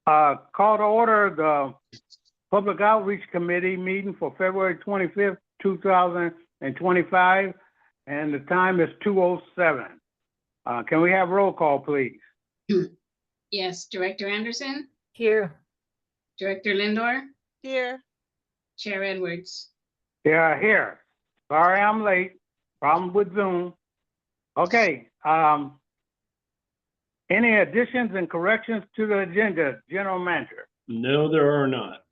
Call to order the Public Outreach Committee meeting for February 25th, 2025, and the time is 2:07. Can we have roll call, please? Yes, Director Anderson, Here. Director Lindor, Here. Chair Edwards. Yeah, here. Sorry I'm late. Problem with Zoom. Okay. Any additions and corrections to the agenda, General Manager? No, there are not.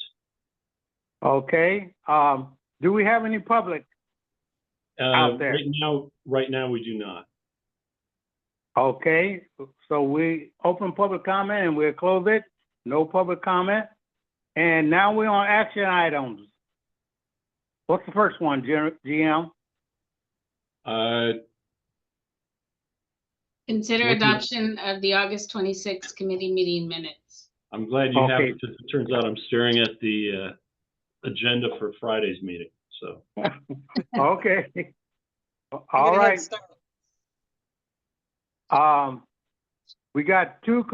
Okay. Do we have any public out there? Right now we do not. Okay, so we open public comment and we'll close it. No public comment. And now we're on action items. What's the first one, GM? Consider adoption of the August 26th committee meeting minutes. I'm glad you have Okay. it, because it turns out I'm staring at the agenda for Friday's meeting. So Okay. All right. We got two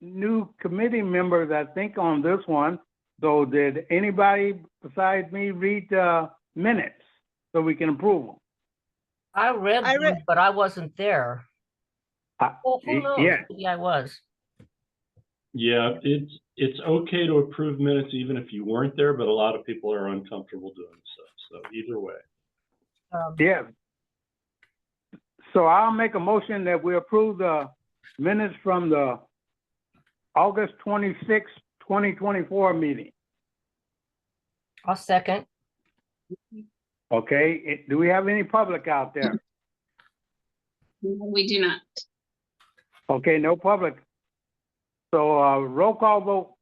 new committee members, I think, on this one. So did anybody besides me read the minutes so we can approve them? I read them, but I wasn't there. Well, who knows? Yeah. Maybe I was. yeah, it's okay to approve minutes even if you weren't there, but a lot of people are uncomfortable doing so. So either way. Yeah. So I'll make a motion that we approve the minutes from the August 26th, 2024 meeting. I'll second. Okay, do we have any public out there? We do not. Okay, no public. So roll call vote.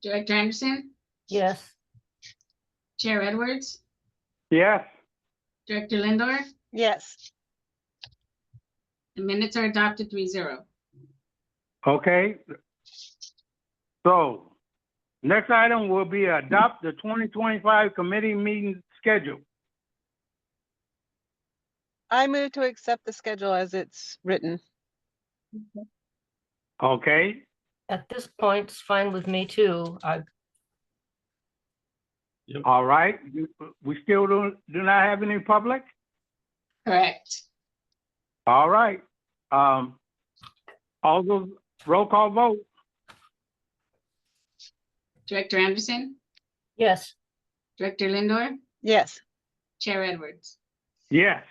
Director Anderson, Yes. Chair Edwards, Yes. Director Lindor, Yes. the minutes are adopted 3-0. Okay. So next item will be adopt the 2025 committee meeting schedule. I move to accept the schedule as it's written. Okay, At this point, it's fine with me too. all right. We still do not have any public? Correct. All right. All those roll call vote. Director Anderson, Yes. Director Lindor, Yes. Chair Edwards. Yes.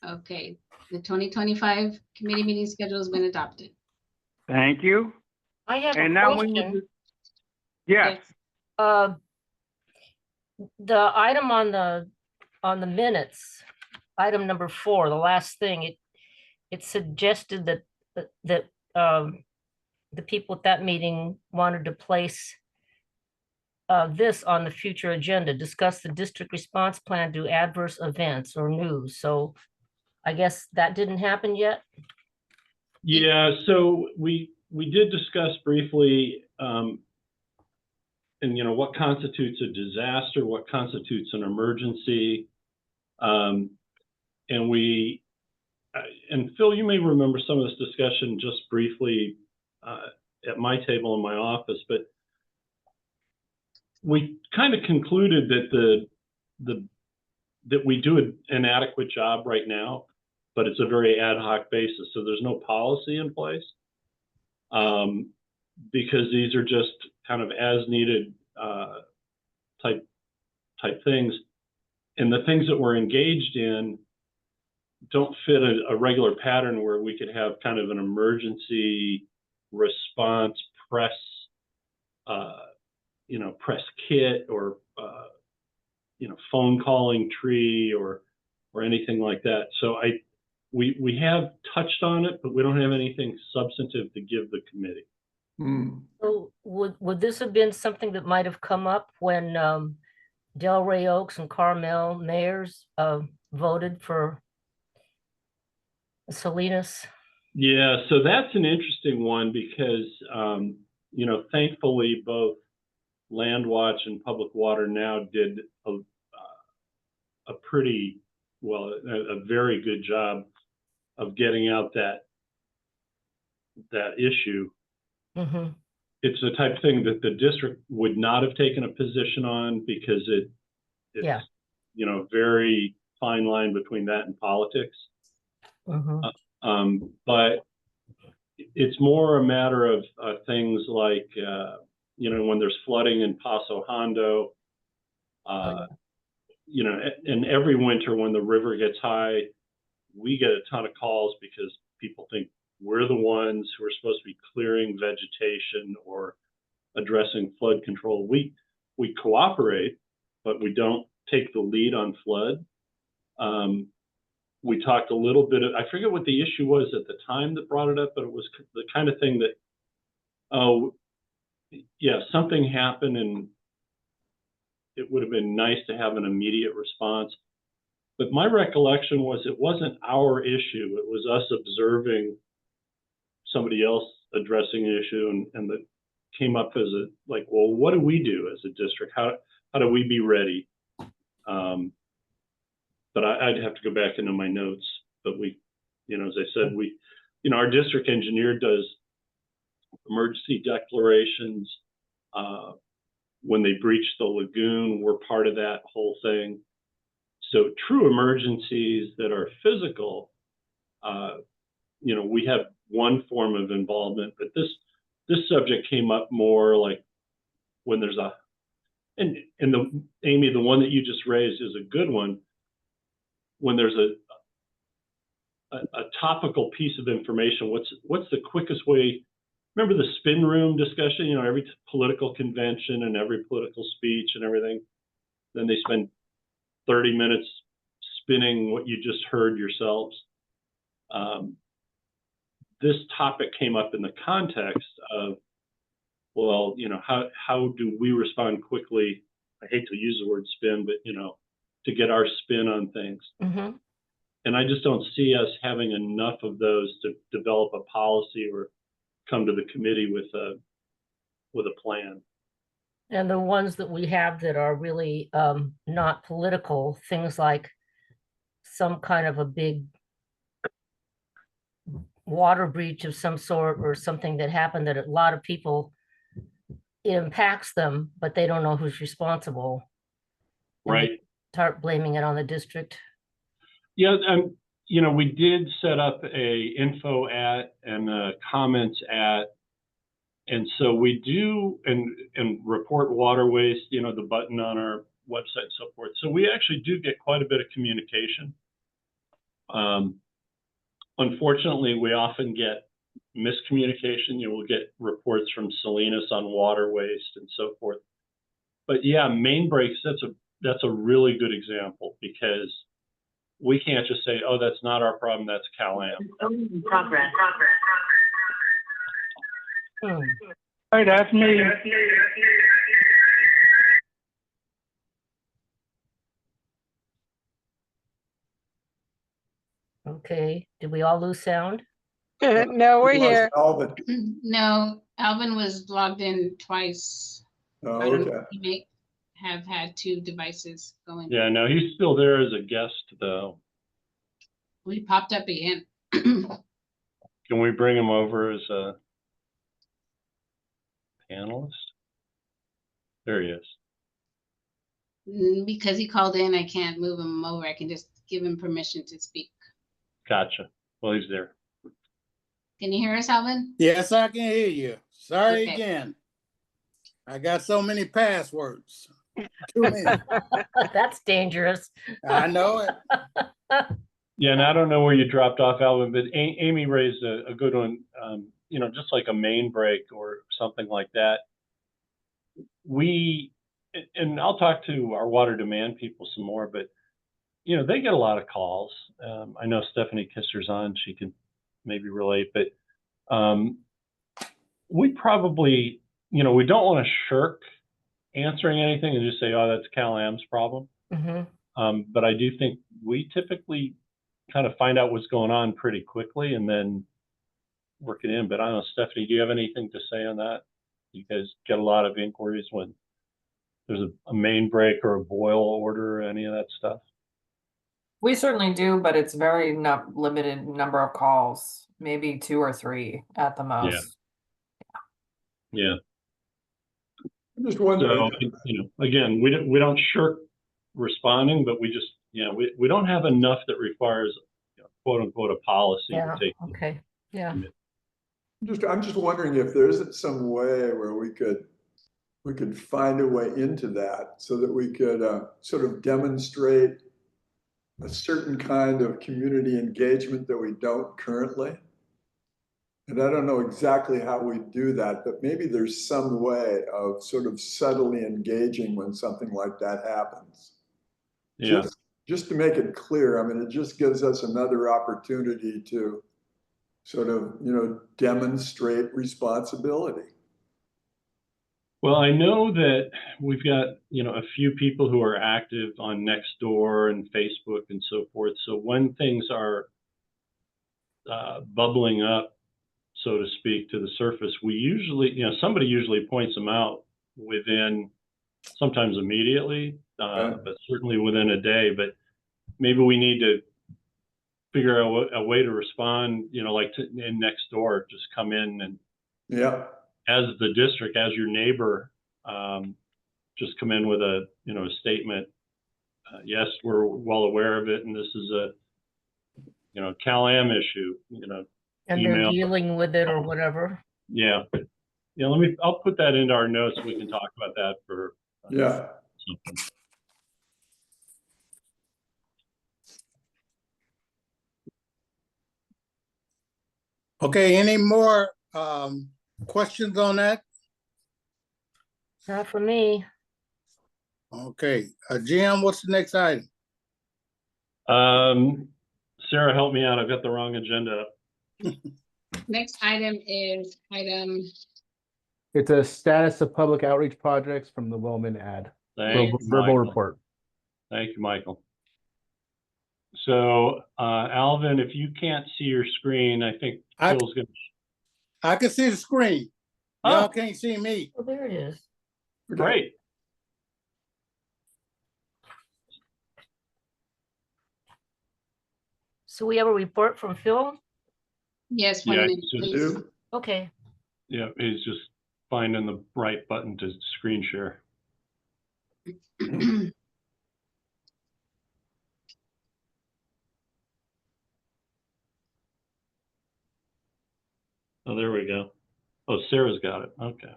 Okay, the 2025 committee meeting schedule has been adopted. Thank you. I have And a now we question. will. Yes. The item on the minutes, item number 4, the last thing, it suggested that the people at that meeting wanted to place this on the future agenda, discuss the district response plan to adverse events or news. So I guess that didn't happen yet. Yeah, so we did discuss briefly, and what constitutes a disaster, what constitutes an emergency, and and Phil, you may remember some of this discussion just briefly at my table in my office, but we kind of concluded that that we do an adequate job right now, but it's a very ad hoc basis. So there's no policy in place because these are just kind of as needed type things. And the things that we're engaged in don't fit a regular pattern where we could have kind of an emergency response press, press kit or, phone calling tree or anything like that. So we have touched on it, but we don't have anything substantive to give the committee. So would this have been something that might have come up when Delray Oaks and Carmel mayors voted for Salinas? Yeah, so that's an interesting one because, thankfully both Land Watch and Public Water Now did a pretty, a very good job of getting out that issue. Mhm. it's the type of thing that the district would not have taken a position on because it's, Yeah. you know, very fine line between that and politics. Mhm. But it's more a matter of things like, you know, when there's flooding in Paso Hondo, yeah. you know, and every winter when the river gets high, we get a ton of calls because people think we're the ones who are supposed to be clearing vegetation or addressing flood control. We cooperate, but we don't take the lead on flood. We talked a little bit of, I forget what the issue was at the time that brought it up, but it was the kind of thing that, oh, yeah, something happened and it would have been nice to have an immediate response. But my recollection was it wasn't our issue. It was us observing somebody else addressing an issue, and that came up as a, like, well, what do we do as a district? How do we be ready? But I'd have to go back into my notes. But we, you know, as I said, we, you know, our district engineer does emergency declarations. When they breach the lagoon, we're part of that whole thing. So true emergencies that are physical, you know, we have one form of involvement, but this subject came up more like when there's a, and Amy, the one that you just raised is a good one. When there's a topical piece of information, what's the quickest way? Remember the spin room discussion? You know, every political convention and every political speech and everything, then they spend 30 minutes spinning what you just heard yourselves. This topic came up in the context of, well, you know, how do we respond quickly? I hate to use the word spin, but, you know, to get our spin on things. Mhm. And I just don't see us having enough of those to develop a policy or come to the committee with a plan. And the ones that we have that are really not political, things like some kind of a big water breach of some sort or something that happened that a lot of people, it impacts them, but they don't know who's responsible. And they Right. start blaming it on the district. Yeah, you know, we did set up a info at and a comments at, and so we do and report water waste, you know, the button on our website and so forth. So we actually do get quite a bit of communication. Unfortunately, we often get miscommunication. You know, we'll get reports from Salinas on water waste and so forth. But yeah, main breaks, that's a really good example because we can't just say, oh, that's not our problem, that's Cal-Am. Progress. Hmm. Hey, that's me. Okay, did we all lose sound? No, we're here. Alvin. No, Alvin was logged in twice. Oh, I don't know, okay. he may have had two devices going. Yeah, no, he's still there as a guest though. We popped up again. Can we bring him over as a panelist? There he is. Because he called in, I can't move him over. I can just give him permission to speak. Gotcha. Well, he's there. Can you hear us, Alvin? Yes, I can hear you. Sorry Okay. again. I got so many passwords. Too many. That's dangerous. I know it. Yeah, and I don't know where you dropped off, Alvin, but Amy raised a good one. You know, just like a main break or something like that. And I'll talk to our water demand people some more, but you know, they get a lot of calls. I know Stephanie Kisser's on; she can maybe relate, but we probably, you know, we don't want to shirk answering anything and just say, "Oh, that's Cal-Am's problem." Mhm. But I do think we typically kind of find out what's going on pretty quickly and then work it in. But I don't know, Stephanie, do you have anything to say on that? You guys get a lot of inquiries when there's a main break or a boil order or any of that stuff? We certainly do, but it's very limited number of calls, maybe 2 or 3 at the most. Yeah. I'm just So, wondering, again, we don't shirk responding, but we just, we don't have enough that requires, quote unquote, a policy to Yeah, take. okay, yeah. I'm just wondering if there isn't some way where we could find a way into that so that we could sort of demonstrate a certain kind of community engagement that we don't currently. And I don't know exactly how we do that, but maybe there's some way of sort of subtly engaging when something like that happens. Yeah. Just to make it clear, I mean, it just gives us another opportunity to sort of, demonstrate responsibility. Well, I know that we've got, a few people who are active on Nextdoor and Facebook and so forth. So when things are bubbling up, so to speak, to the surface, we usually, somebody usually points them out within, sometimes immediately, but certainly within a day. But maybe we need to figure out a way to respond, like in Nextdoor, just come in and Yeah. as the district, as your neighbor, just come in with a statement. Yes, we're well aware of it, and this is a Cal-Am issue. And they're email. dealing with it or whatever. Yeah, I'll put that into our notes. We can talk about that for something. Okay, any more questions on that? Not for me. Okay, Jim, what's the next item? Sarah, help me out. I've got the wrong agenda up. Next item is item, It's a status of public outreach projects from the Wilman ad. Thank you, Verbal Michael. report. Thank you, Michael. So, Alvin, if you can't see your screen, I think Phil's going to. I can see the screen. Oh. Y'all can't see me. Oh, there it is. Great. So we have a report from Phil? yes, Yeah, 1 minute, please. Okay. Yeah, he's just finding the right button to screen share. Oh, there we go. Oh, Sarah's got it. Okay.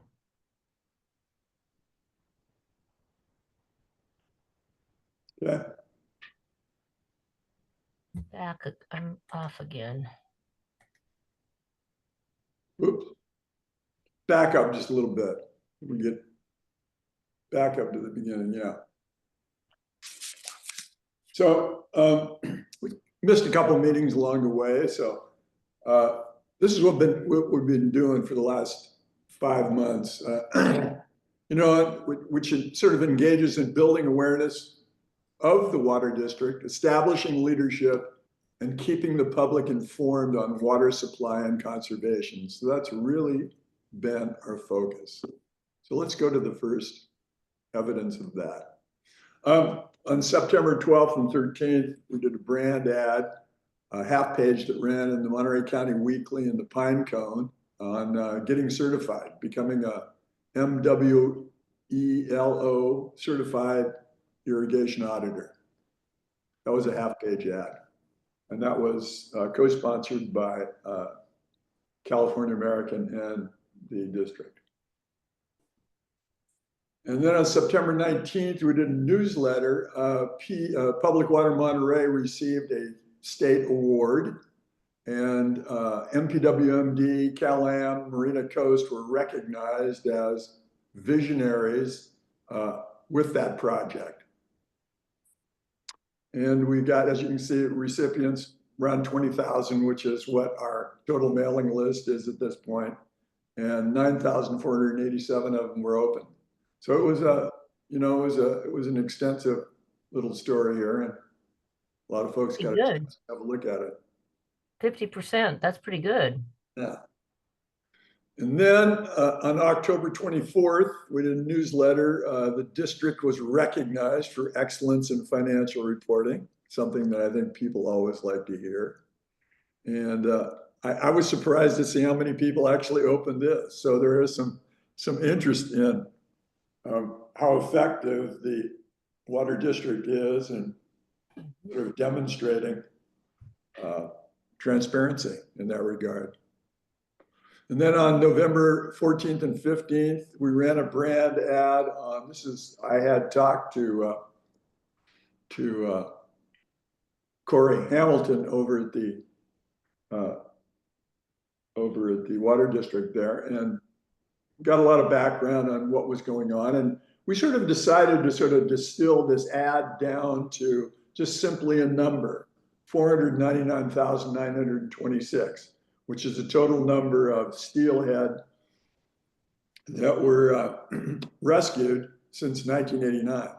Yeah. Back, I'm off again. Oops. Back up just a little bit. We get back up to the beginning, yeah. So we missed a couple of meetings along the way. So this is what we've been doing for the last 5 months. Which sort of engages in building awareness of the water district, establishing leadership, and keeping the public informed on water supply and conservation. So that's really been our focus. So let's go to the first evidence of that. On September 12th and 13th, we did a brand ad, a half page that ran in the Monterey County Weekly and the Pine Cone on getting certified, becoming a MWELO certified irrigation auditor. That was a half page ad. And that was co-sponsored by California American and the district. And then on September 19th, we did a newsletter. Public Water Monterey received a state award, and MPWMD, Cal-Am, Marina Coast were recognized as visionaries with that project. And we got, as you can see, recipients around 20,000, which is what our total mailing list is at this point, and 9,487 of them were open. So it was it was an extensive little story here, and a lot of folks got a chance to have a look at it. 50%, that's pretty good. Yeah. And then on October 24th, we did a newsletter. The district was recognized for excellence in financial reporting, something that I think people always like to hear. And I was surprised to see how many people actually opened this. So there is some some interest in how effective the water district is and sort of demonstrating transparency in that regard. And then on November 14th and 15th, we ran a brand ad on, I had talked to Corey Hamilton over at the water district there, and got a lot of background on what was going on. And we sort of decided to sort of distill this ad down to just simply a number, 499,926, which is the total number of steelhead that were rescued since 1989.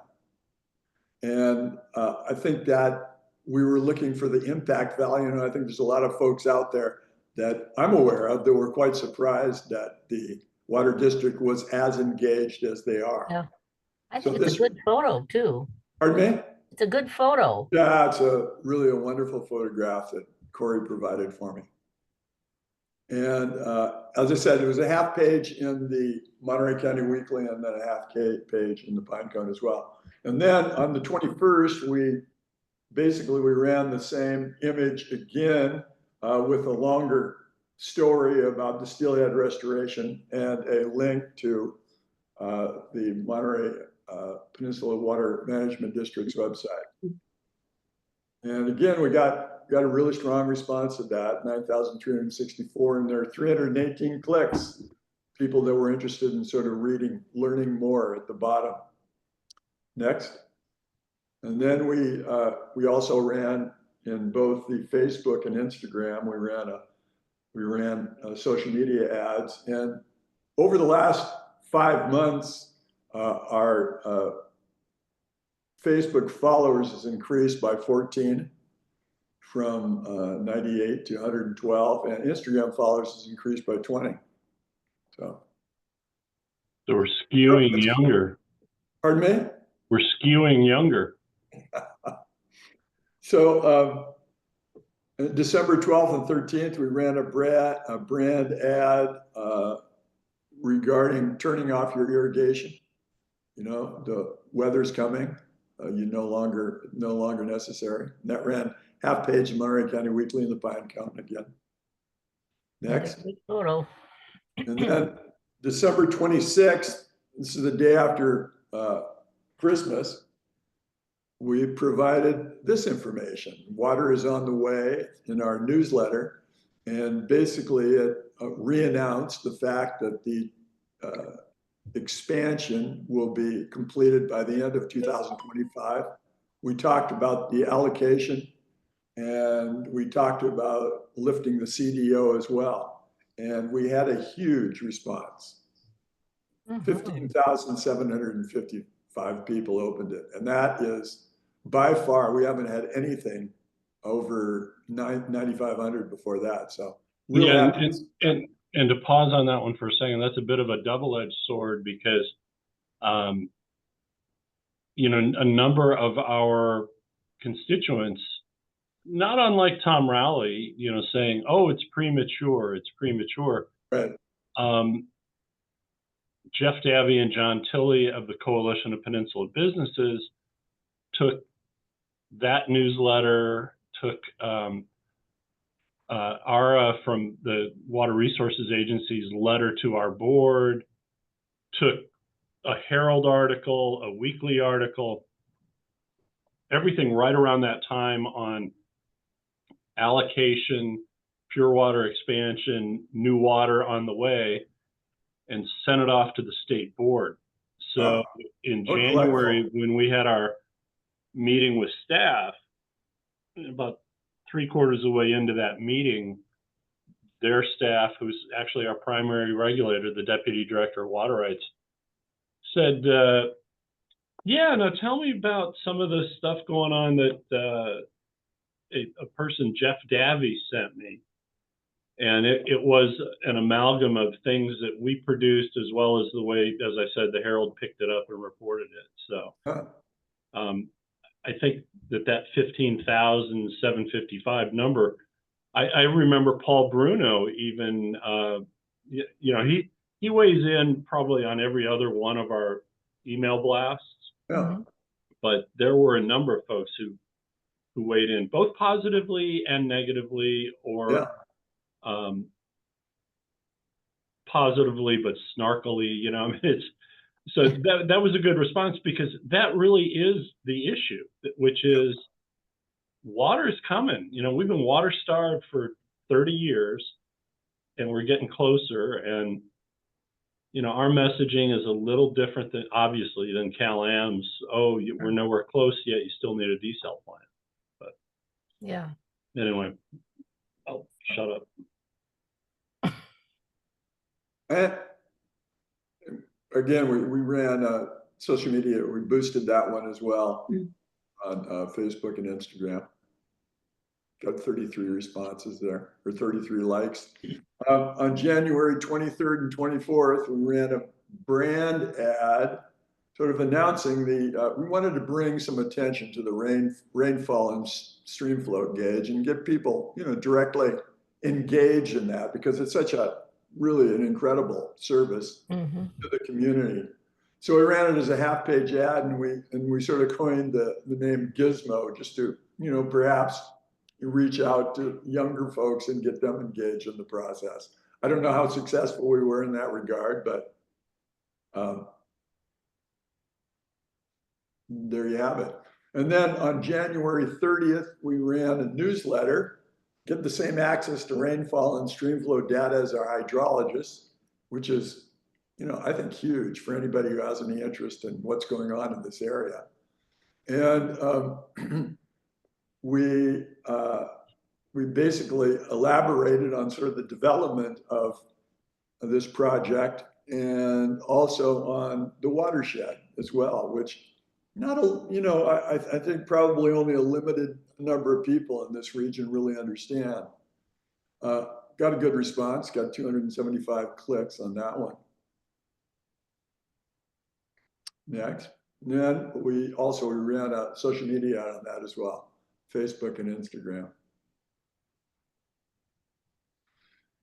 And I think that we were looking for the impact value. And I think there's a lot of folks out there that I'm aware of that were quite surprised that the water district was as engaged as they are. Yeah. I So think it's a good photo too. Pardon me? It's a good photo. Yeah, it's really a wonderful photograph that Corey provided for me. And as I said, it was a half page in the Monterey County Weekly and then a half page in the Pinecone as well. And then on the 21st, we ran the same image again with a longer story about the steelhead restoration and a link to the Monterey Peninsula Water Management District's website. And again, we got a really strong response to that, 9,364, and there are 318 clicks, people that were interested in sort of learning more at the bottom. Next. And then we also ran in both the Facebook and Instagram, we ran social media ads. And over the last 5 months, our Facebook followers has increased by 14 from 98 to 112, and Instagram followers has increased by 20. So we're skewing younger. Pardon me? We're skewing younger. So December 12th and 13th, we ran a brand ad regarding turning off your irrigation. You know, the weather's coming. You no longer necessary. And that ran half page in Monterey County Weekly in the Pinecone again. Next. Good photo. And then December 26th, this is the day after Christmas, we provided this information. Water is on the way in our newsletter. And basically it re-announced the fact that the expansion will be completed by the end of 2025. We talked about the allocation and we talked about lifting the CDO as well. And we had a huge response. 15,755 people opened it. And that is by far, we haven't had anything over 9,500 before that. So yeah, and to pause on that one for a second, that's a bit of a double-edged sword because, you know, a number of our constituents, not unlike Tom Rowley, you know, saying, "Oh, it's premature. It's premature." Right. Jeff Davey and John Tilley of the Coalition of Peninsula Businesses took that newsletter, took Ara from the Water Resources Agency's letter to our board, took a Herald article, a weekly article, everything right around that time on allocation, pure water expansion, new water on the way, and sent it off to the state board. So in January, when we had our meeting with staff, about 3/4 of the way into that meeting, their staff, who's actually our primary regulator, the deputy director of water rights, said, yeah, now tell me about some of the stuff going on that a person, Jeff Davey, sent me. And it was an amalgam of things that we produced, as well as the way, as I said, the Herald picked it up and reported it. So I think that 15,755 number, I remember Paul Bruno even, you know, he weighs in probably on every other one of our email blasts, Yeah, but there were a number of folks who weighed in both positively and negatively, or yeah, positively but snarkily. You know, I mean, it's so that was a good response, because that really is the issue, which is water is coming. You know, we've been water starved for 30 years, and we're getting closer. And you know, our messaging is a little different than, obviously, than Cal-Am's. Oh, we're nowhere close yet. You still need a desal plant. But Yeah. anyway, I'll shut up. and again, we ran social media, we boosted that one as well on Facebook and Instagram. Got 33 responses there, or 33 likes. On January 23rd and 24th, we ran a brand ad sort of announcing we wanted to bring some attention to the rainfall and stream flow gauge and get people, you know, directly engaged in that, because it's such really an incredible service to the community. So we ran it as a half-page ad, and we sort of coined the name Gizmo, just to, you know, perhaps reach out to younger folks and get them engaged in the process. I don't know how successful we were in that regard, but there you have it. And then on January 30th, we ran a newsletter, get the same access to rainfall and stream flow data as our hydrologists, which is, you know, I think huge for anybody who has any interest in what's going on in this area. And we basically elaborated on sort of the development of this project, and also on the watershed as well, which I think probably only a limited number of people in this region really understand. Got a good response, got 275 clicks on that one. Next. And then we ran a social media ad on that as well, Facebook and Instagram.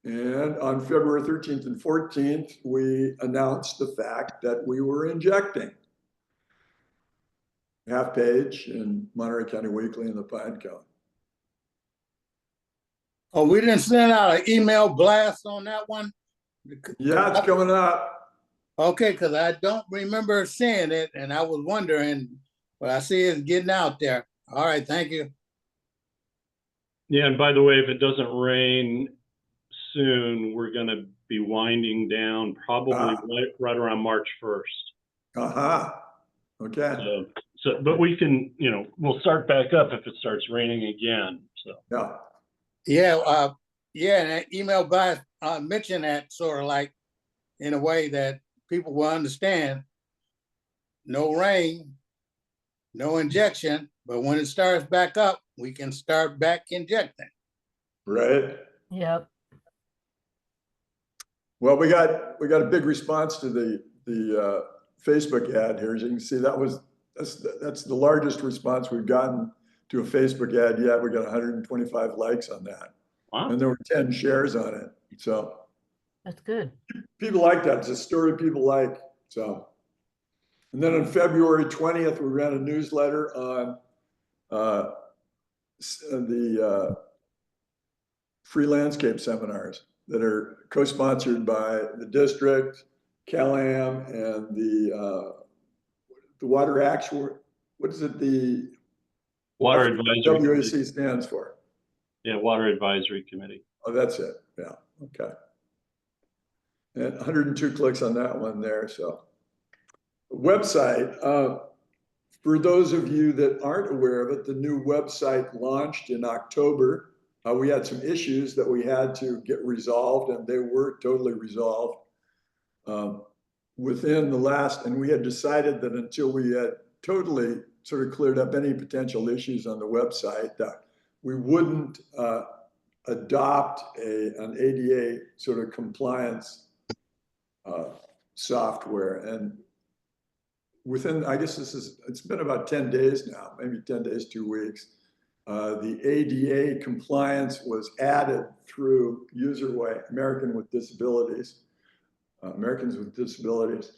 And on February 13th and 14th, we announced the fact that we were injecting. Half page in Monterey County Weekly and the Pine Cone. Oh, we didn't send out an email blast on that one? Yeah, it's coming up. Okay, because I don't remember seeing it, and I was wondering, but I see it's getting out there. All right, thank you. Yeah, and by the way, if it doesn't rain soon, we're going to be winding down probably right around March 1st. Okay. So, but we can, you know, we'll start back up if it starts raining again. So Yeah, and that email blast mentioned that sort of like in a way that people will understand. No rain, no injection, but when it starts back up, we can start back injecting. Right. Yep. Well, we got a big response to the Facebook ad here. As you can see, that's the largest response we've gotten to a Facebook ad yet. We got 125 likes on that. Wow. And there were 10 shares on it. So That's good. people like that. It's a story people like. So, and then on February 20th, we ran a newsletter on the free landscape seminars that are co-sponsored by the district, Cal-Am, and the Water Actual. What is it? The Water Advisory WAC stands for. Yeah, Water Advisory Committee. Oh, that's it. Yeah. Okay. And 102 clicks on that one there. So, website. For those of you that aren't aware of it, the new website launched in October. We had some issues that we had to get resolved, and they were totally resolved within the last, and we had decided that until we had totally sort of cleared up any potential issues on the website, that we wouldn't adopt an ADA sort of compliance software. And within, I guess it's been about 10 days now, maybe 10 days, 2 weeks. The ADA compliance was added through UserWay, American with Disabilities. Americans with Disabilities.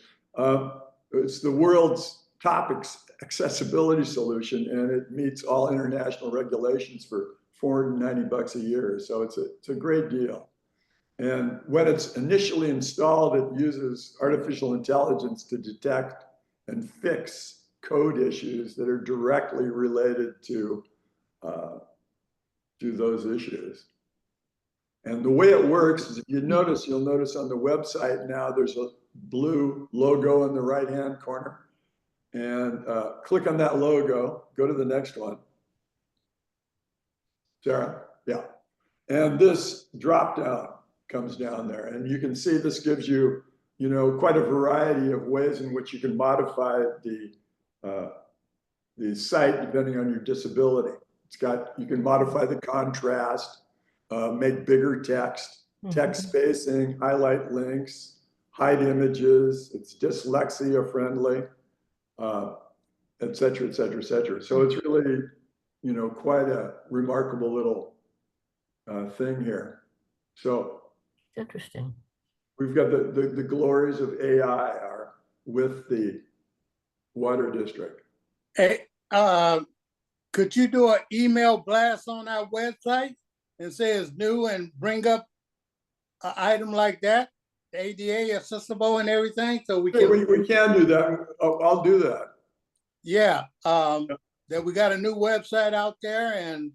It's the world's top accessibility solution, and it meets all international regulations for $490 a year. So it's a great deal. And when it's initially installed, it uses artificial intelligence to detect and fix code issues that are directly related to those issues. And the way it works is, if you'll notice on the website now, there's a blue logo in the right-hand corner. And click on that logo, go to the next one. Sarah, yeah. And this drop down comes down there. And you can see this gives you, quite a variety of ways in which you can modify the site depending on your disability. You can modify the contrast, make bigger text, text spacing, highlight links, hide images. It's dyslexia friendly, et cetera, et cetera, et cetera. So it's really, quite a remarkable little thing here. So Interesting. we've got the glories of AI are with the water district. Hey, could you do an email blast on our website and say it's new and bring up an item like that, the ADA accessible and everything, so we Hey, can, we can do that. I'll do that. yeah, that we got a new website out there and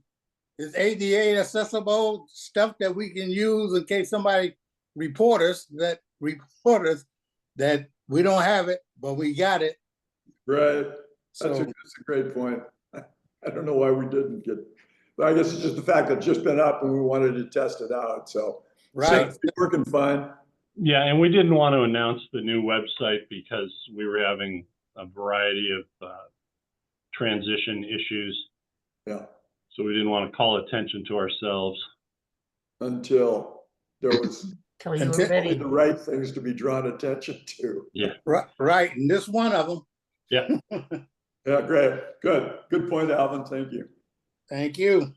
it's ADA accessible stuff that we can use in case somebody report us that we don't have it, but we got it. Right. So That's a great point. I don't know why we didn't get, but I guess it's just the fact that it's just been up and we wanted to test it out. So right. it's working fine. Yeah, and we didn't want to announce the new website because we were having a variety of transition issues. Yeah. So we didn't want to call attention to ourselves. Until there was Till you were Until- ready. the right things to be drawn attention to. Yeah. Right, and this one of them. Yeah. Yeah, great. Good point, Alvin. Thank you. Thank you.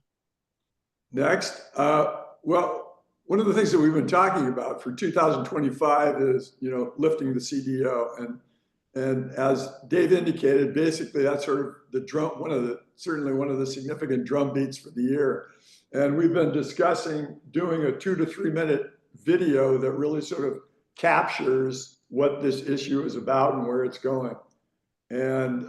Next, well, one of the things that we've been talking about for 2025 is, lifting the CDO. And as Dave indicated, basically that's sort of the certainly one of the significant drum beats for the year. And we've been discussing doing a 2 to 3 minute video that really sort of captures what this issue is about and where it's going. And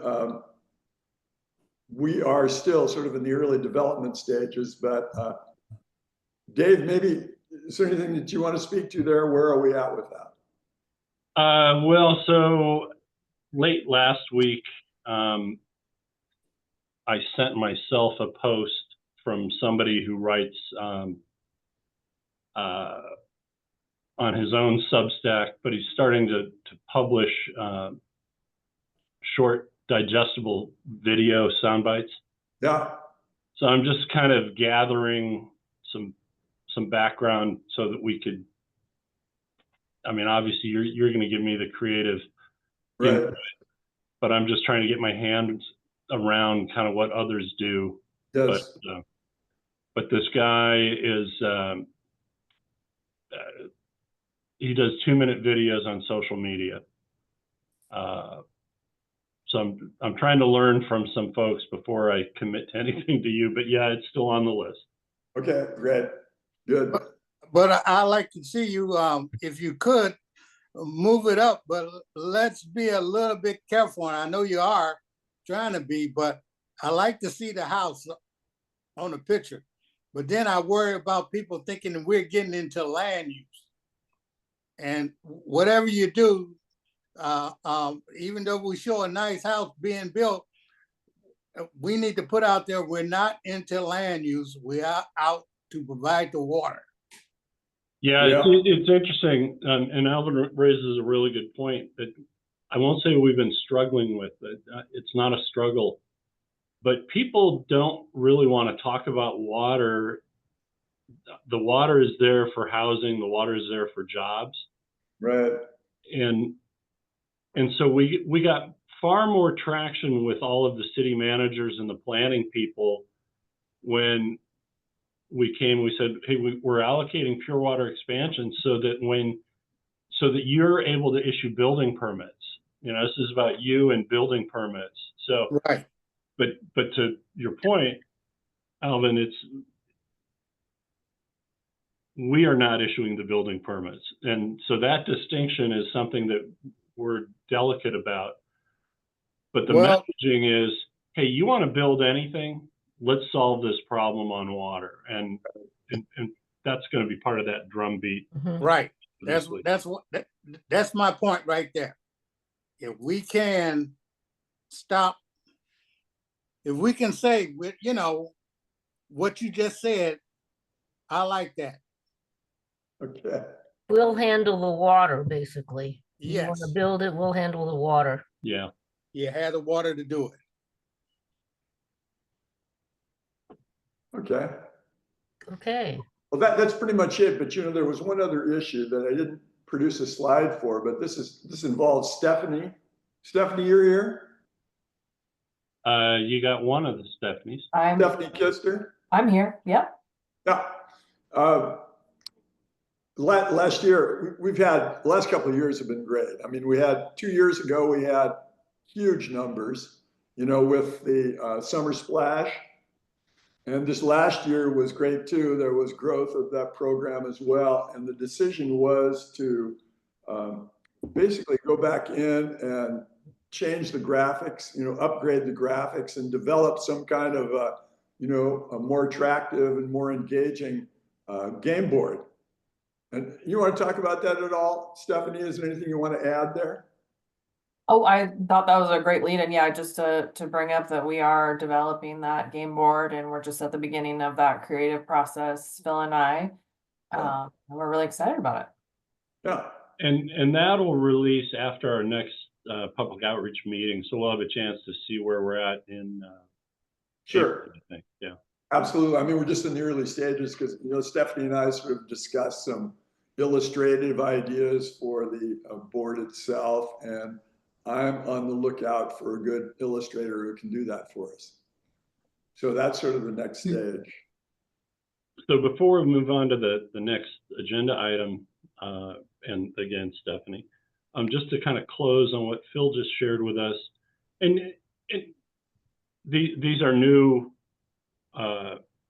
we are still sort of in the early development stages, but Dave, maybe, is there anything that you want to speak to there? Where are we at with that? Well, so late last week, I sent myself a post from somebody who writes on his own Substack, but he's starting to publish short, digestible video sound bites. Yeah. So I'm just kind of gathering some background so that we could. I mean, obviously, you're going to give me the creative Right. input, but I'm just trying to get my hands around kind of what others do. Yes. But this guy is he does 2-minute videos on social media. So I'm trying to learn from some folks before I commit to anything to you. But yeah, it's still on the list. Okay, great. Good. But I like to see you, if you could, move it up, but let's be a little bit careful. And I know you are trying to be, but I like to see the house on the picture. But then I worry about people thinking that we're getting into land use. And whatever you do, even though we show a nice house being built, we need to put out there, we're not into land use. We are out to provide the water. Yeah, it's interesting. And Alvin raises a really good point that I won't say we've been struggling with it. It's not a struggle, but people don't really want to talk about water. The water is there for housing. The water is there for jobs. Right. And so we got far more traction with all of the city managers and the planning people when we said, hey, we're allocating pure water expansion so that when so that you're able to issue building permits. You know, this is about you and building permits. So, Right. but to your point, Alvin, we are not issuing the building permits. And so that distinction is something that we're delicate about. But the Well- messaging is, hey, you want to build anything? Let's solve this problem on water. And that's going to be part of that drumbeat. Mhm. Right. this That's week. that's my point right there. If we can stop, if we can say, you know, what you just said, I like that. Okay. We'll handle the water, basically. You want to Yes. build it, we'll handle the water. Yeah. You have the water to do it. Okay. Okay. Well, that's pretty much it. But you know, there was one other issue that I didn't produce a slide for, but this involves Stephanie. Stephanie, you're here? You got one of the Stephanies. Stephanie Kister? I'm here. Yep. Yeah. Last year, we've had, the last couple of years have been great. I mean, we had 2 years ago, we had huge numbers, you know, with the summer splash. And this last year was great too. There was growth of that program as well. And the decision was to basically go back in and change the graphics, you know, upgrade the graphics and develop some kind of, you know, a more attractive and more engaging game board. And you want to talk about that at all, Stephanie? Is there anything you want to add there? Oh, I thought that was a great lead, and yeah, just to bring up that we are developing that game board, and we're just at the beginning of that creative process, Phil and I. Yeah. And we're really excited about it. Yeah. And that'll release after our next public outreach meeting. So we'll have a chance to see where we're at in Sure. April, I think. Yeah. Absolutely. I mean, we're just in the early stages because, you know, Stephanie and I sort of discussed some illustrative ideas for the board itself. And I'm on the lookout for a good illustrator who can do that for us. So that's sort of the next stage. So before we move on to the next agenda item, and again, Stephanie, just to kind of close on what Phil just shared with us, and these are new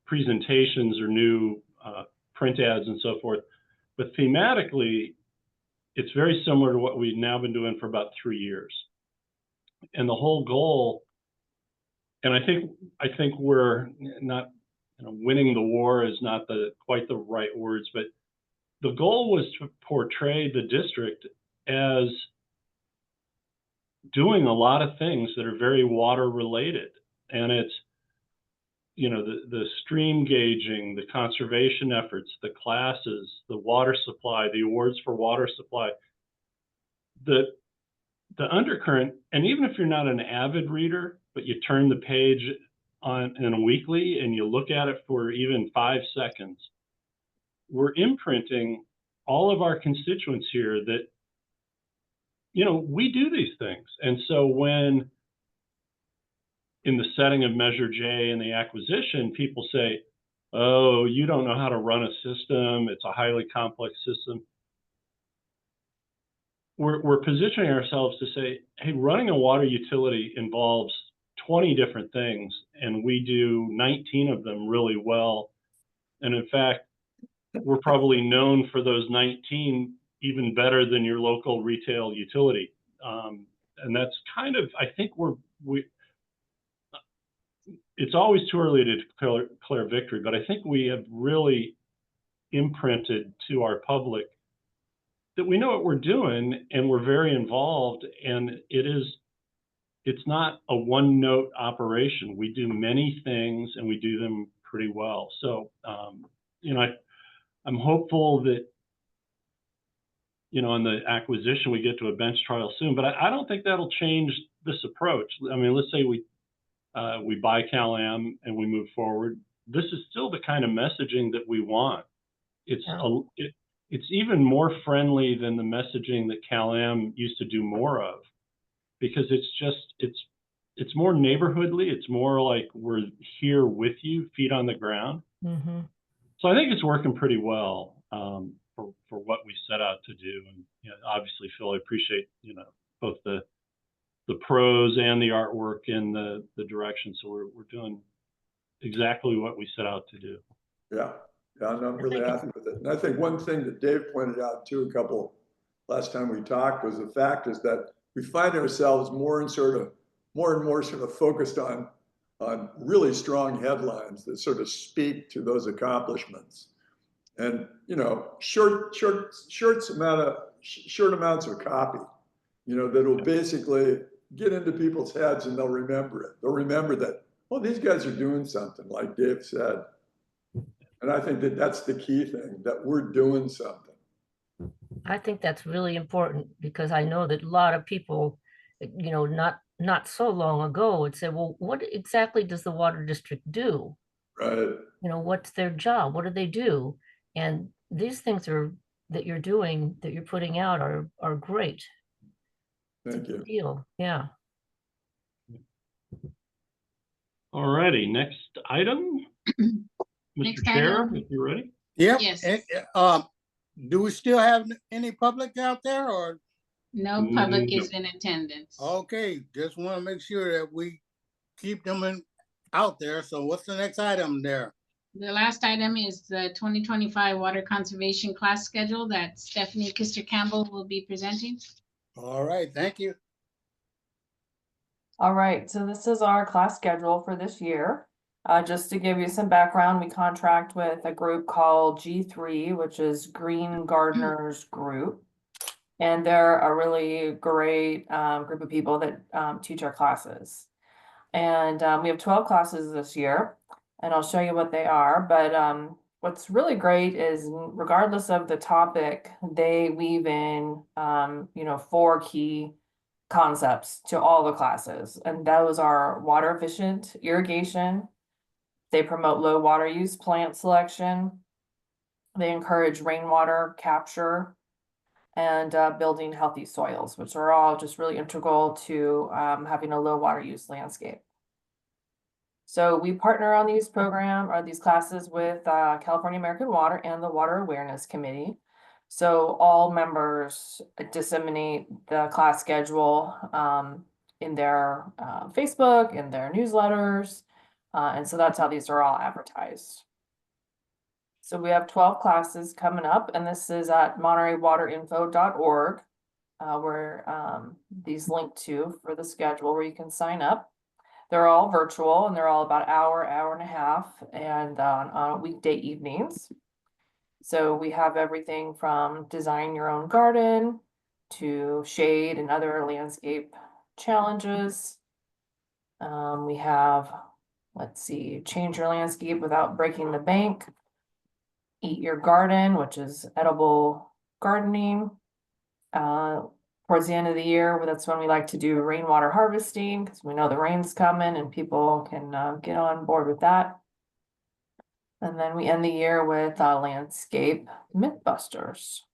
presentations or new print ads and so forth, but thematically, it's very similar to what we've now been doing for about 3 years. And the whole goal, and I think we're not, you know, winning the war is not quite the right words, but the goal was to portray the district as doing a lot of things that are very water related. And it's, you know, the stream gauging, the conservation efforts, the classes, the water supply, the awards for water supply, the undercurrent. And even if you're not an avid reader, but you turn the page in a weekly and you look at it for even 5 seconds, we're imprinting all of our constituents here that, you know, we do these things. And so when in the setting of Measure J and the acquisition, people say, oh, you don't know how to run a system. It's a highly complex system. We're positioning ourselves to say, hey, running a water utility involves 20 different things, and we do 19 of them really well. And in fact, we're probably known for those 19 even better than your local retail utility. And that's kind of, I think it's always too early to declare victory, but I think we have really imprinted to our public that we know what we're doing and we're very involved, and it's not a one note operation. We do many things and we do them pretty well. So, you know, I'm hopeful that, you know, on the acquisition, we get to a bench trial soon, but I don't think that'll change this approach. I mean, let's say we buy Cal-Am and we move forward. This is still the kind of messaging that we want. It's it's even more friendly than the messaging that Cal-Am used to do more of, because it's more neighborhoodly. It's more like we're here with you, feet on the ground. Mm-hmm. So I think it's working pretty well for for what we set out to do. And obviously, Phil, I appreciate both the prose and the artwork and the direction. So we're doing exactly what we set out to do. Yeah, and I'm really happy with it. And I think one thing that Dave pointed out too, last time we talked, was the fact is that we find ourselves more and more sort of focused on really strong headlines that sort of speak to those accomplishments. And short amounts of copy, that'll basically get into people's heads, and they'll remember it. They'll remember that, oh, these guys are doing something, like Dave said. And I think that that's the key thing, that we're doing something. I think that's really important, because I know that a lot of people, not so long ago would say, well, what exactly does the water district do? Right. What's their job? What do they do? And these things that you're doing, that you're putting out are great. Thank you. Deal. Yeah. All righty, next item. Next Mr. Chair, item. if you're ready. Yep. Yes. Do we still have any public out there, or? No public is in attendance. Okay, just want to make sure that we keep them out there. So what's the next item there? The last item is the 2025 water conservation class schedule that Stephanie Kister-Campbell will be presenting. All right, thank you. All right, so this is our class schedule for this year. Just to give you some background, we contract with a group called G3, which is Green Gardeners Group. And they're a really great group of people that teach our classes. And we have 12 classes this year, and I'll show you what they are. But what's really great is, regardless of the topic, they weave in, 4 key concepts to all the classes. And those are water efficient irrigation. They promote low water use plant selection. They encourage rainwater capture, and building healthy soils, which are all just really integral to having a low water use landscape. So we partner on these classes with California American Water and the Water Awareness Committee. So all members disseminate the class schedule in their Facebook, in their newsletters. And so that's how these are all advertised. So we have 12 classes coming up, and this is at montereywaterinfo.org, where these link to for the schedule where you can sign up. They're all virtual, and they're all about hour and a half, and on weekday evenings. So we have everything from design your own garden to shade and other landscape challenges. We have, let's see, change your landscape without breaking the bank. Eat your garden, which is edible gardening. Towards the end of the year, that's when we like to do rainwater harvesting, because we know the rain's coming and people can get on board with that. And then we end the year with landscape mythbusters.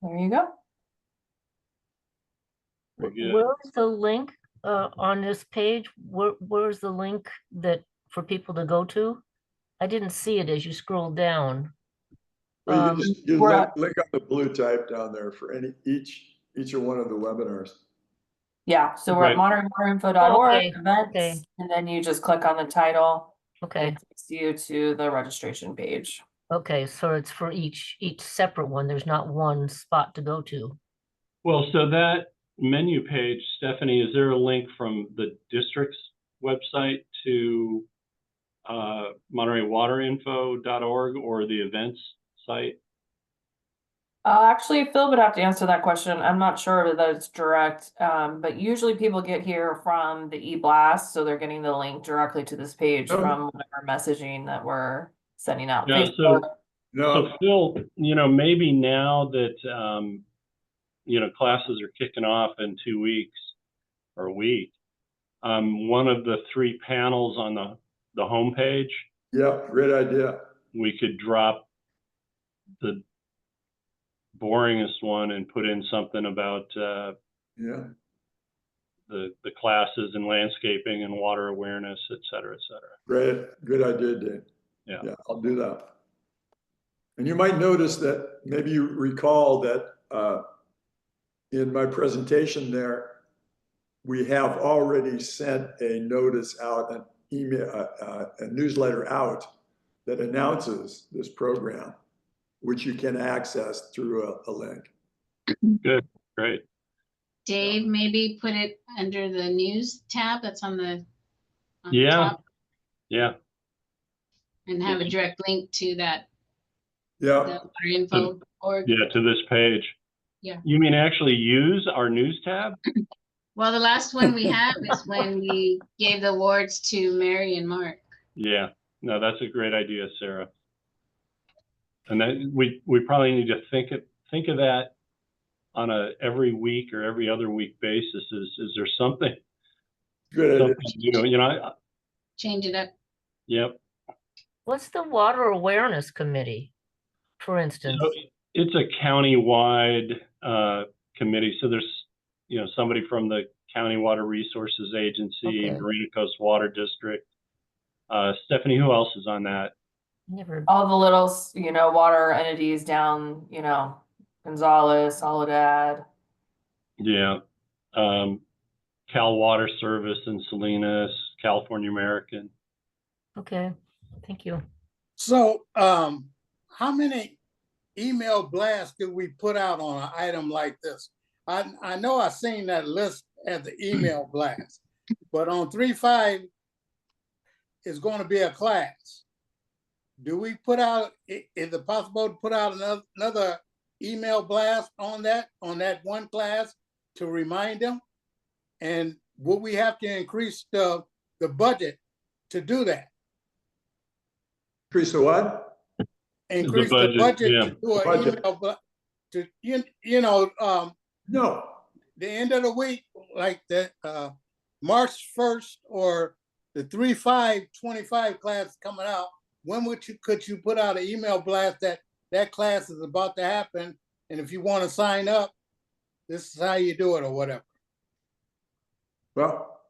There you go. Very good. Where's the link on this page? Where's the link for people to go to? I didn't see it as you scroll down. Well, you link on the blue type down there for each one of the webinars. Yeah, so we're at montereywater.org, Okay, events, okay. and then you just click on the title. Okay, And it takes you to the registration page. okay, so it's for each separate one. There's not one spot to go to. Well, so that menu page, Stephanie, is there a link from the district's website to montereywaterinfo.org or the events site? Actually, Phil would have to answer that question. I'm not sure that it's direct, but usually people get here from the e-blast, so they're getting the link directly to this page from whatever messaging that we're sending out. Yeah, Facebook. So Phil, maybe now that classes are kicking off in 2 weeks or a week, one of the 3 panels on the homepage. Yeah, great idea. We could drop the boringest one and put in something about the classes in landscaping and water awareness, et cetera, et cetera. Great, good idea, Dave. Yeah, I'll do that. And you might notice that, maybe you recall that in my presentation there, we have already sent a notice out, an email, a newsletter out that announces this program, which you can access through a link. Good, great. Dave, maybe put it under the news tab that's on the Yeah. top Yeah, and have a direct link to that, Yeah, the water info org. yeah, to this page. Yeah. You mean actually use our news tab? Well, the last one we have is when we gave the awards to Mary and Mark. Yeah, no, that's a great idea, Sarah. And that we probably need to think of that on a every week or every other week basis. Is there something good idea. something new? Change it up. Yep. What's the Water Awareness Committee, for instance? So it's a county-wide committee. So there's somebody from the County Water Resources Agency, Okay. Marina Coast Water District. Stephanie, who else is on that? Never. All the little, water entities down, Gonzales, Soledad. Yeah. Cal Water Service in Salinas, California American. Okay, thank you. So, how many email blasts do we put out on an item like this? I know I seen that list at the email blast, but on 3.5 is going to be a class. Do we put out, is it possible to put out another email blast on that one class to remind them? And will we have to increase the budget to do that? Increase the what? Increase budget, the budget yeah. to do an Budget. email No, the end of the week, like the March 1st or the 3/5/25 class coming out. When could you put out an email blast that class is about to happen, and if you want to sign up, this is how you do it or whatever? well,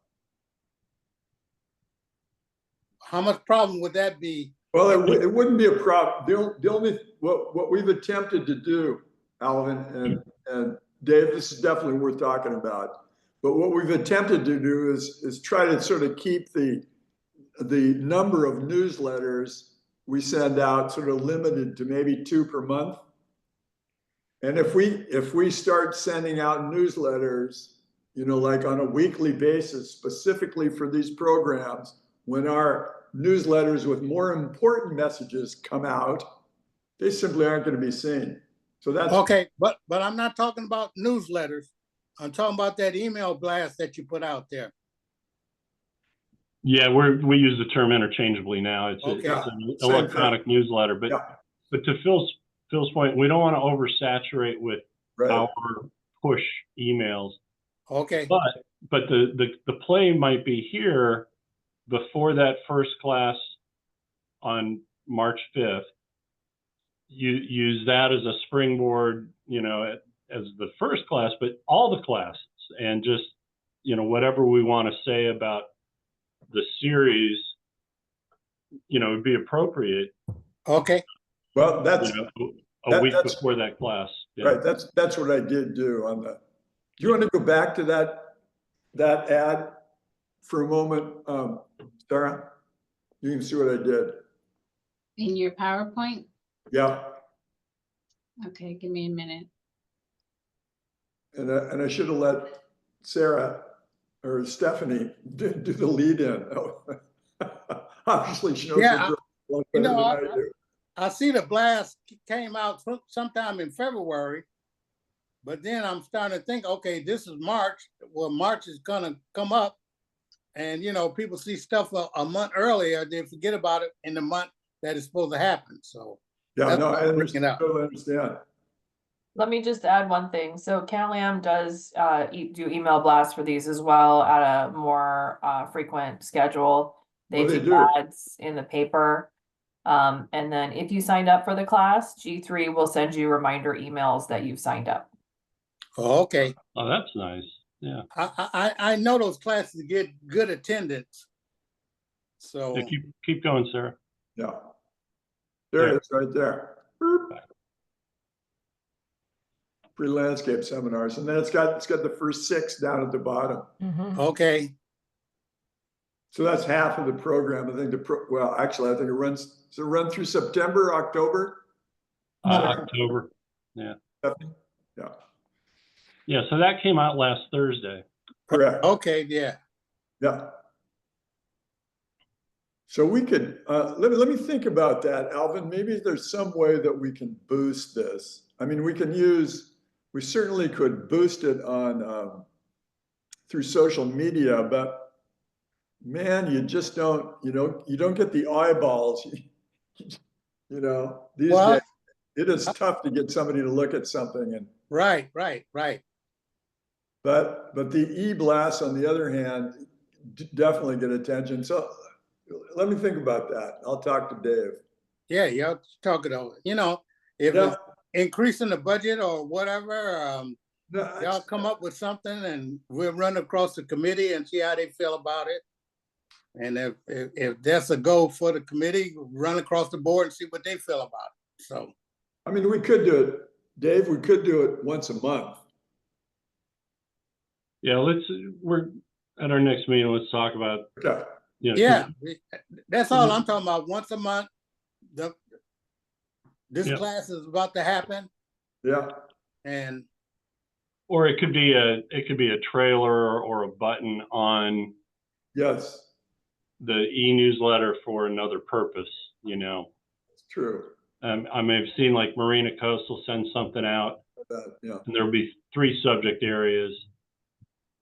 How much problem would that be? well, it wouldn't be a problem. The only, what we've attempted to do, Alvin and Dave, this is definitely worth talking about. But what we've attempted to do is try to sort of keep the number of newsletters we send out sort of limited to maybe 2 per month. And if we start sending out newsletters, like on a weekly basis, specifically for these programs, when our newsletters with more important messages come out, they simply aren't going to be seen. So that's Okay, but I'm not talking about newsletters. I'm talking about that email blast that you put out there. Yeah, we use the term interchangeably now. It's Okay. an Same electronic newsletter, but yeah, but to Phil's point, we don't want to oversaturate with right. our push emails. Okay, But the play might be here before that first class on March 5th. You use that as a springboard, as the first class, but all the classes, and just whatever we want to say about the series, would be appropriate. okay. Well, that's A week that's- before that class. Yeah. right. That's what I did do on the. Do you want to go back to that ad for a moment, Sarah? You can see what I did. In your PowerPoint? Yeah, Okay, give me a minute. and I should have let Sarah or Stephanie do the lead in. Obviously, she knows Yeah, the drill better than I do. I see the blast came out sometime in February, but then I'm starting to think, okay, this is March. Well, March is gonna come up, and people see stuff a month earlier, they forget about it in the month that it's supposed to happen. So Yeah, that's no, what I I'm bringing up. totally understand. Let me just add one thing. So CalAm does do email blasts for these as well at a more frequent schedule. They Oh, they do do. ads in the paper. And then if you signed up for the class, G3 will send you reminder emails that you've signed up. Oh, okay, Oh, that's nice. Yeah. I know those classes get good attendance. So Yeah, keep going, Sarah. Yeah. There it is, right there. Free landscape seminars, and then it's got the first 6 down at the bottom. Mhm. Okay, So that's half of the program. I think well, actually, I think does it run through September, October? October. Yeah. Yeah, Yeah. So that came out last Thursday. correct. okay, yeah. Yeah. So we could, let me think about that, Alvin. Maybe there's some way that we can boost this. I mean, we certainly could boost it on, through social media, but man, you just don't, you don't get the eyeballs. These Well, days, it is tough to get somebody to look at something right. but the e-blasts on the other hand, definitely get attention. So let me think about that. I'll talk to Dave. Yeah, y'all talk it over. If Yeah. it's increasing the budget or whatever, No, y'all come up with something and we'll run across the committee and see how they feel about it. And if that's a go for the committee, run across the board and see what they feel about it. So, I mean, we could do it, Dave, we could do it once a month. Yeah. We're at our next meeting. Let's talk about, Okay. yeah, that's all I'm talking about. Once a month, this Yep. class is about to happen, Yeah. and Or it could be a trailer or a button on Yes, the e-newsletter for another purpose, it's true. I may have seen like Marina Coastal send something out Yeah. and there'll be 3 subject areas.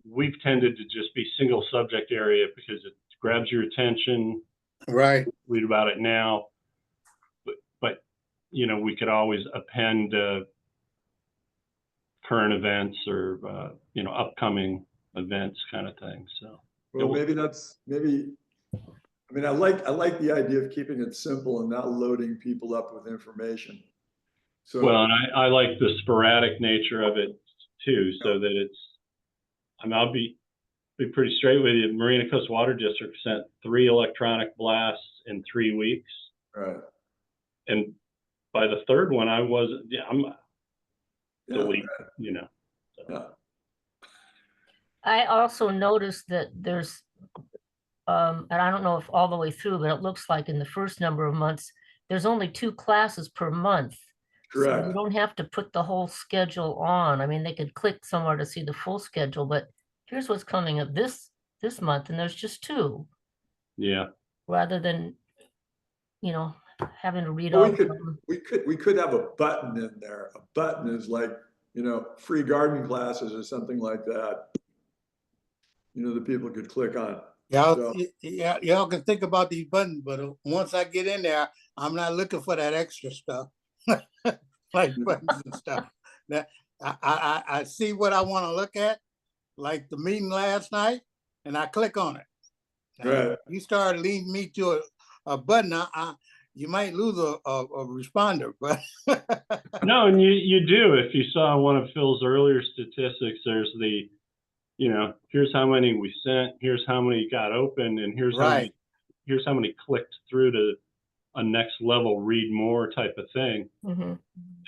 We've tended to just be single subject area because it grabs your attention, right. read about it now. But we could always append current events or, upcoming events kind of thing. So. Well, I mean, I like the idea of keeping it simple and not loading people up with information. So, Well, and I like the sporadic nature of it too, so that I'll be pretty straight with you. Marina Coast Water District sent 3 electronic blasts in 3 weeks. right. And by the 3rd one, I'm delete, Yeah. I also noticed that there's, and I don't know if all the way through, but it looks like in the first number of months, there's only 2 classes per month. So Correct. you don't have to put the whole schedule on. I mean, they could click somewhere to see the full schedule, but here's what's coming up this month, and there's just 2, Yeah. rather than, having to read Well, all of them. we could have a button in there. A button is like, free garden classes or something like that. That people could click on. Y'all can think about these buttons, but once I get in there, I'm not looking for that extra stuff, like buttons and stuff. That I see what I want to look at, like the meeting last night, and I click on it. Right. You start leading me to a button, you might lose a responder, but No, and you do. If you saw one of Phil's earlier statistics, there's the, here's how many we sent, here's how many got opened, and here's how many clicked through to a next level read more type of thing. Mhm.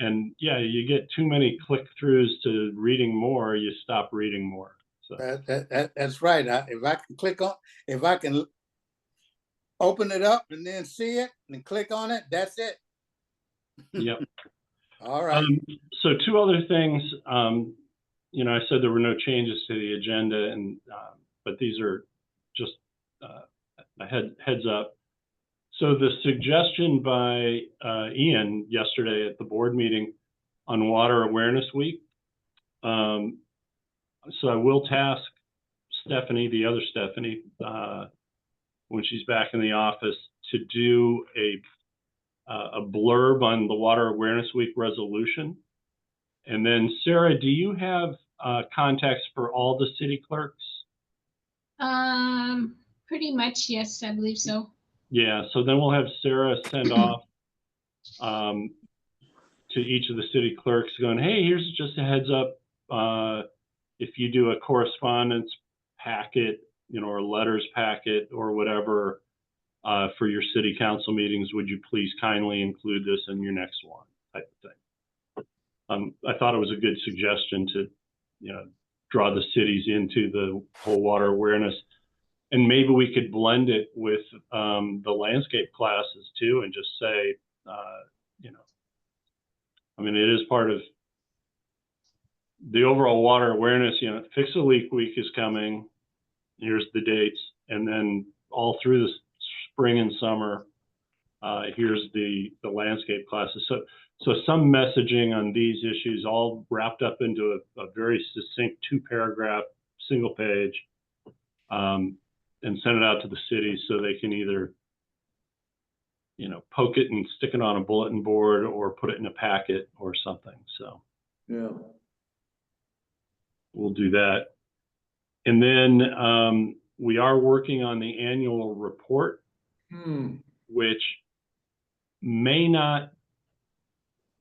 And yeah, you get too many click throughs to reading more, you stop reading more. So that's right. If I can open it up and then see it and click on it, that's it. yep. All right. So 2 other things. I said there were no changes to the agenda, and but these are just a heads up. So the suggestion by Ian yesterday at the board meeting on Water Awareness Week. So I will task Stephanie, the other Stephanie, when she's back in the office, to do a blurb on the Water Awareness Week resolution. And then Sarah, do you have contacts for all the city clerks? Pretty much, yes, I believe so. Yeah, so then we'll have Sarah send off to each of the city clerks going, hey, here's just a heads up. If you do a correspondence packet, or letters packet or whatever for your city council meetings, would you please kindly include this in your next one? I thought it was a good suggestion to, draw the cities into the whole water awareness. And maybe we could blend it with the landscape classes too, and just say, it is part of the overall water awareness. Fix a Leak Week is coming. Here's the dates. And then all through the spring and summer, here's the landscape classes. So some messaging on these issues, all wrapped up into a very succinct 2-paragraph, single page, and send it out to the cities so they can either, poke it and stick it on a bulletin board or put it in a packet or something. So Yeah. we'll do that. And then we are working on the annual report, which may not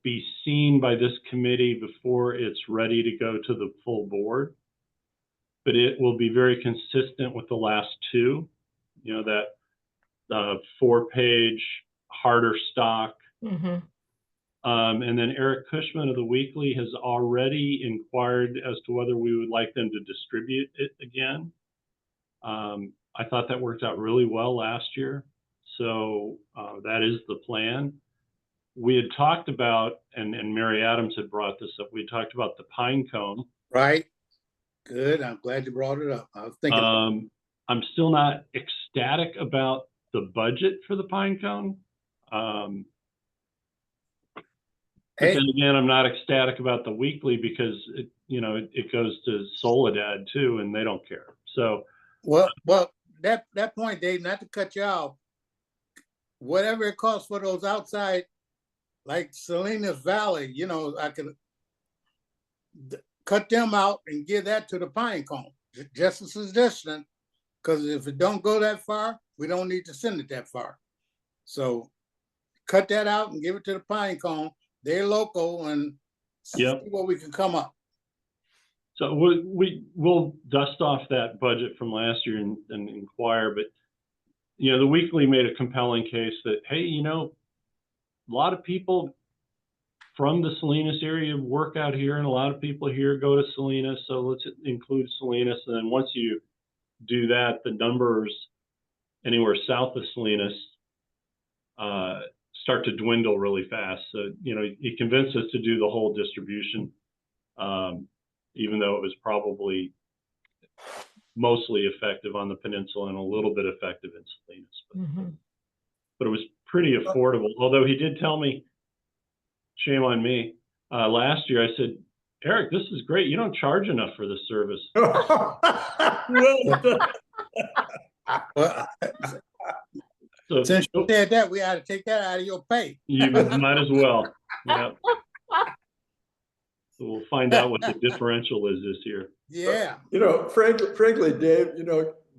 be seen by this committee before it's ready to go to the full board, but it will be very consistent with the last two, that 4-page harder stock. Mm-hmm. And then Eric Cushman of the Weekly has already inquired as to whether we would like them to distribute it again. I thought that worked out really well last year. So that is the plan. We had talked about, and Mary Adams had brought this up, we talked about the pine cone. Right. Good. I'm glad you brought it up. I was thinking. I'm still not ecstatic about the budget for the pine cone. But then again, I'm not ecstatic about the Weekly because it goes to Soledad too, and they don't care. So Well, that point, Dave, not to cut you off, whatever it costs for those outside, like Salinas Valley, I could cut them out and give that to the pine cone. Just a suggestion, because if it don't go that far, we don't need to send it that far. So cut that out and give it to the pine cone. They're local, and see what we can come up. So we'll dust off that budget from last year and inquire, but the Weekly made a compelling case that, hey, a lot of people from the Salinas area work out here, and a lot of people here go to Salinas, so let's include Salinas. And then once you do that, the numbers anywhere south of Salinas start to dwindle really fast. So, he convinced us to do the whole distribution, even though it was probably mostly effective on the peninsula and a little bit effective in Salinas. But it was pretty affordable. Although he did tell me, shame on me, last year I said, Eric, this is great. You don't charge enough for this service. Well, So since you said that, we ought to take that out of your pay. you might as well. Yeah. So we'll find out what the differential is this year. Yeah. Frankly, Dave,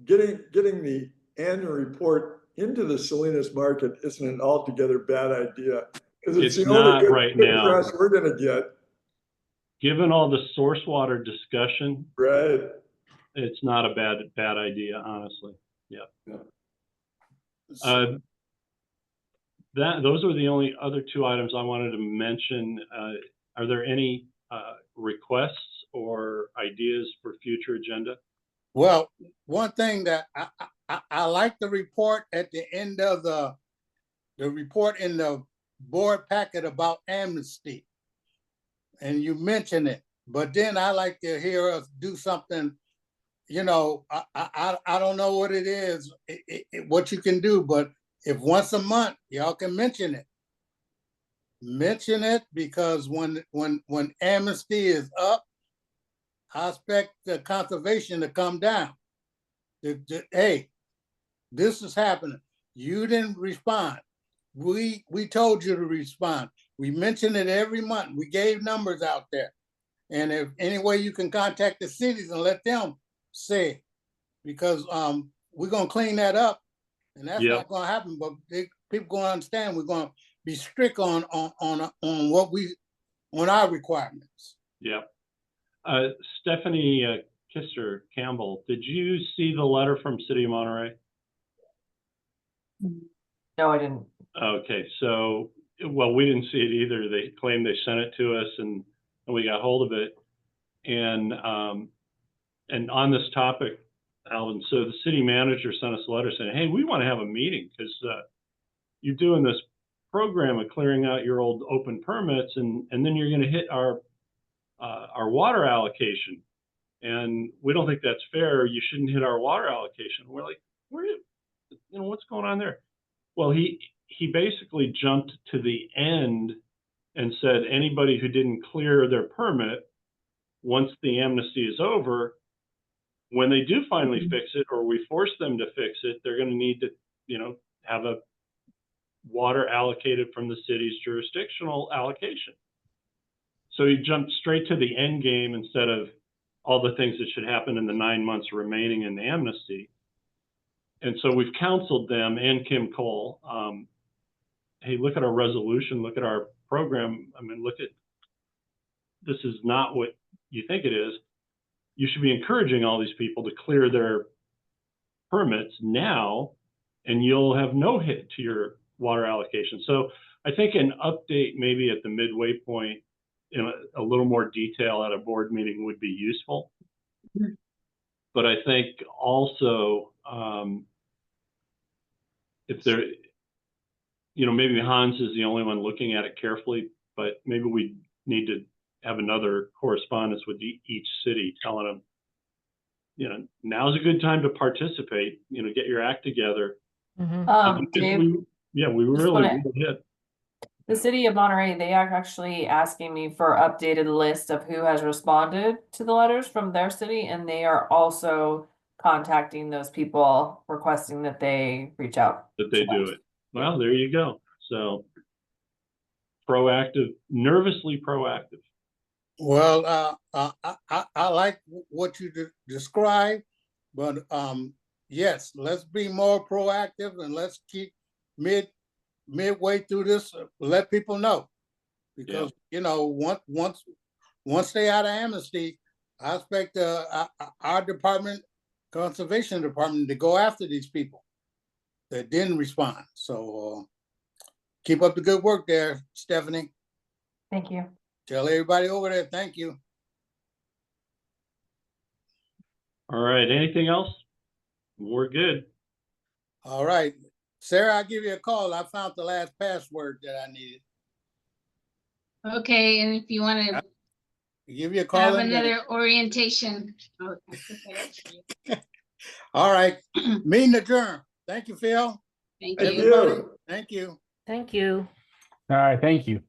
getting the annual report into the Salinas market isn't an altogether bad idea. Because it's the not only right good now. press we're going to get. Given all the source water discussion, Right. it's not a bad idea, honestly. Yeah. Those were the only other two items I wanted to mention. Are there any requests or ideas for future agenda? Well, one thing that I like the report at the end of the report in the board packet about amnesty, and you mentioned it, but then I like to hear us do something. I don't know what it is, what you can do, but if once a month y'all can mention it, because when amnesty is up, I expect the conservation to come down. Hey, this is happening. You didn't respond. We told you to respond. We mention it every month. We gave numbers out there. And if any way you can contact the cities and let them say it, because we're gonna clean that up, and that's not gonna happen. But people gonna understand we're gonna be strict on what on our requirements. Yeah. Stephanie Kisser Campbell, did you see the letter from City of Monterey? No, I didn't. Okay, so, well, we didn't see it either. They claimed they sent it to us, and and we got hold of it. And on this topic, Alvin, so the city manager sent us a letter saying, hey, we want to have a meeting because you're doing this program of clearing out your old open permits, and then you're going to hit our water allocation. And we don't think that's fair. You shouldn't hit our water allocation. We're like, what's going on there? Well, he basically jumped to the end and said anybody who didn't clear their permit, once the amnesty is over, when they do finally fix it, or we force them to fix it, they're going to need to, have a water allocated from the city's jurisdictional allocation. So he jumped straight to the end game instead of all the things that should happen in the 9 months remaining in the amnesty. And so we've counseled them and Kim Cole, hey, look at our resolution, look at our program. I mean, this is not what you think it is. You should be encouraging all these people to clear their permits now, and you'll have no hit to your water allocation. So I think an update maybe at the midway point in a little more detail at a board meeting would be useful. But I think also if there, maybe Hans is the only one looking at it carefully, but maybe we need to have another correspondence with each city telling them, now's a good time to participate, get your act together. Dave, We just really wanna- hit. the city of Monterey, they are actually asking me for updated list of who has responded to the letters from their city, and they are also contacting those people requesting that they reach out. That they do it. Well, there you go. So proactive, nervously proactive. Well, I like what you described, but yes, let's be more proactive and let's keep midway through this, let people know. Because, once they out of amnesty, I expect our department, conservation department, to go after these people that didn't respond. So keep up the good work there, Stephanie. Thank you. Tell everybody over there, thank you. All right. Anything else? We're good. All right. Sarah, I'll give you a call. I found the last password that I needed. Okay, and if you want to Give you a call. have in a minute. another orientation. Oh, I put that up for you. All right. Meeting adjourned. Thank you, Phil. Thank Thank you. Everybody, you. thank you. Thank you. All right, thank you.